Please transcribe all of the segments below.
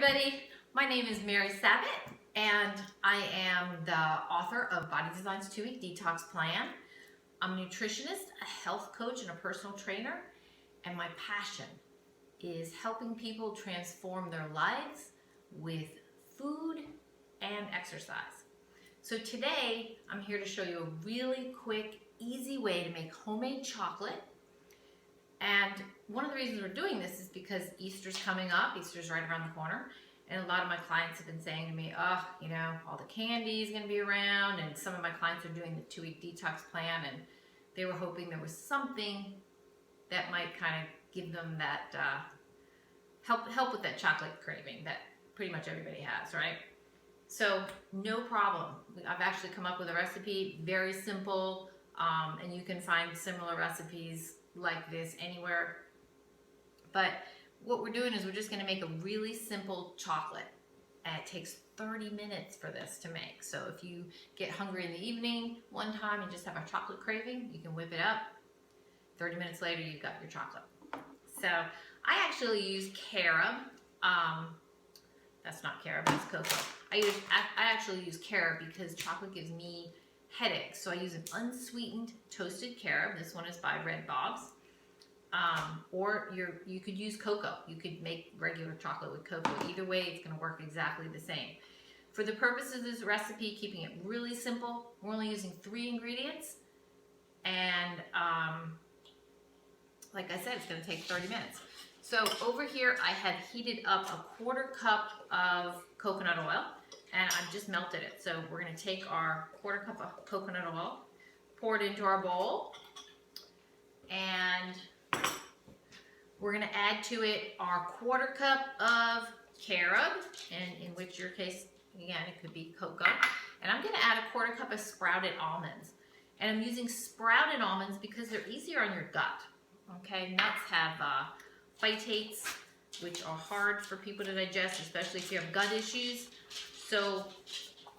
everybody, my name is Mary Sabat and I am the author of Body Design's 2-Week Detox Plan. I'm a nutritionist, a health coach, and a personal trainer, and my passion is helping people transform their lives with food and exercise. So today I'm here to show you a really quick, easy way to make homemade chocolate. And one of the reasons we're doing this is because Easter's coming up. Easter's right around the corner. And a lot of my clients have been saying to me, oh, you know, all the candy is going to be around. And some of my clients are doing the 2-week detox plan. And they were hoping there was something that might kind of give them that, help with that chocolate craving that pretty much everybody has, right? So no problem. I've actually come up with a recipe, very simple. And you can find similar recipes like this anywhere. But what we're doing is we're just going to make a really simple chocolate, and it takes 30 minutes for this to make. So if you get hungry in the evening one time and just have a chocolate craving, you can whip it up. 30 minutes later, you've got your chocolate. So I actually use Carob. That's not Carob, that's cocoa. I actually use Carob because chocolate gives me headaches. So I use an unsweetened toasted carob. This one is by Red Bob's. Or you could use cocoa. You could make regular chocolate with cocoa. Either way, it's going to work exactly the same. For the purposes of this recipe, keeping it really simple, we're only using 3 ingredients. And like I said, it's going to take 30 minutes. So over here, I have heated up a 1/4 cup of coconut oil. And I've just melted it. So we're going to take our 1/4 cup of coconut oil, pour it into our bowl, and we're going to add to it our 1/4 cup of carob, and in which your case, again, it could be cocoa. And I'm going to add a 1/4 cup of sprouted almonds. And I'm using sprouted almonds because they're easier on your gut. Okay, nuts have phytates, which are hard for people to digest, especially if you have gut issues. So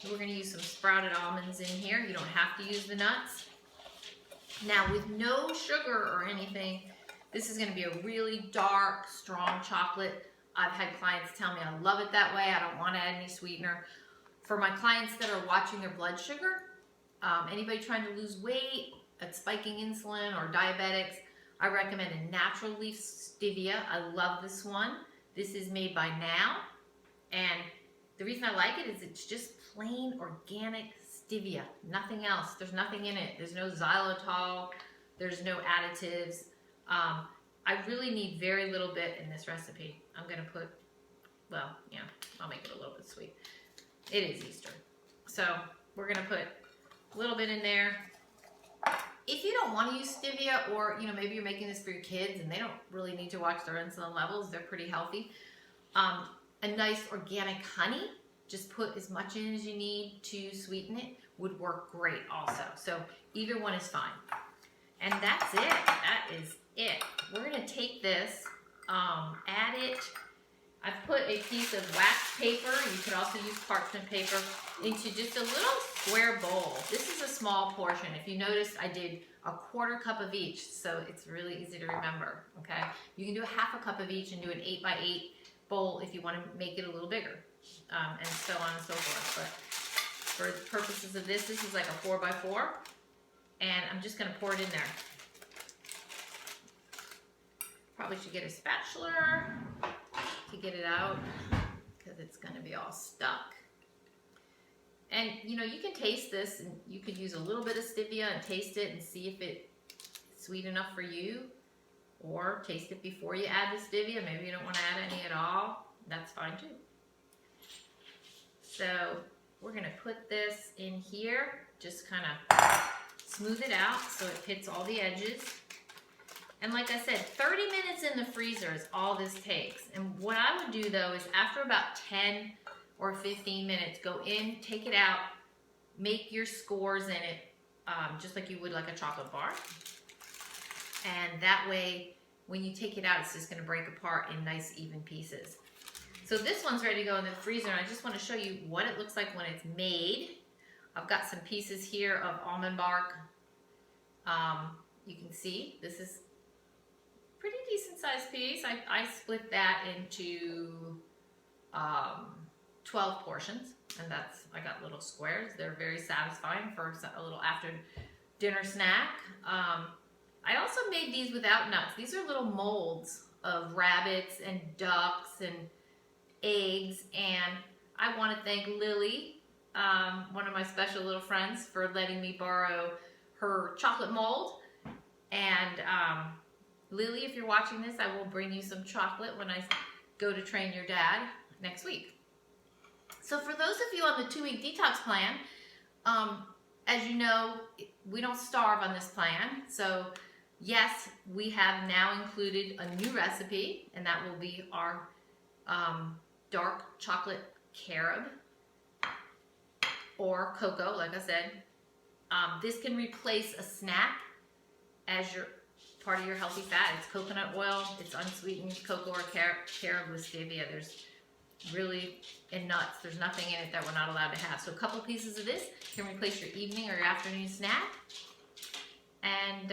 we're going to use some sprouted almonds in here. You don't have to use the nuts. Now with no sugar or anything, this is going to be a really dark, strong chocolate. I've had clients tell me I love it that way. I don't want to add any sweetener. For my clients that are watching their blood sugar, anybody trying to lose weight, that's spiking insulin, or diabetics, I recommend a natural leaf stevia. I love this one. This is made by Now, and the reason I like it is it's just plain organic stevia, nothing else. There's nothing in it. There's no xylitol. There's no additives. I really need very little bit in this recipe. I'm going to put, well, yeah, I'll make it a little bit sweet. It is Easter. So we're going to put a little bit in there. If you don't want to use stevia, or maybe you're making this for your kids and they don't really need to watch their insulin levels, they're pretty healthy. A nice organic honey, just put as much in as you need to sweeten it, would work great also. So either one is fine. And that's it. That is it. We're going to take this, add it. I've put a piece of wax paper, you could also use parchment paper, into just a little square bowl. This is a small portion. If you notice, I did a 1/4 cup of each, so it's really easy to remember, okay? You can do a 1/2 cup of each and do an 8x8 bowl if you want to make it a little bigger, and so on and so forth. But for the purposes of this is like a 4x4, and I'm just going to pour it in there. Probably should get a spatula to get it out because it's going to be all stuck. And you can taste this, and you could use a little bit of stevia and taste it and see if it's sweet enough for you. Or taste it before you add the stevia. Maybe you don't want to add any at all. That's fine too. So we're going to put this in here. Just kind of smooth it out so it hits all the edges. And like I said, 30 minutes in the freezer is all this takes. And what I would do though is after about 10 or 15 minutes, go in, take it out, make your scores in it, just like you would like a chocolate bar. And that way, when you take it out, it's just going to break apart in nice, even pieces. So this one's ready to go in the freezer, and I just want to show you what it looks like when it's made. I've got some pieces here of almond bark. You can see this is a pretty decent sized piece. I split that into 12 portions, and I got little squares. They're very satisfying for a little after dinner snack. I also made these without nuts. These are little molds of rabbits and ducks and eggs, and I want to thank Lily, one of my special little friends, for letting me borrow her chocolate mold. And Lily, if you're watching this, I will bring you some chocolate when I go to train your dad next week. So for those of you on the 2-week detox plan, as you know, we don't starve on this plan. So yes, we have now included a new recipe, and that will be our dark chocolate carob or cocoa, like I said. This can replace a snack as your part of your healthy fat. It's coconut oil, it's unsweetened cocoa or carob with stevia. There's really, and nuts, there's nothing in it that we're not allowed to have. So a couple pieces of this can replace your evening or your afternoon snack. And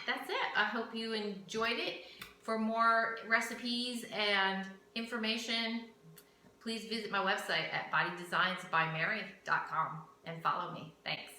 that's it. I hope you enjoyed it. For more recipes and information, please visit my website at bodydesignsbymary.com and follow me. Thanks.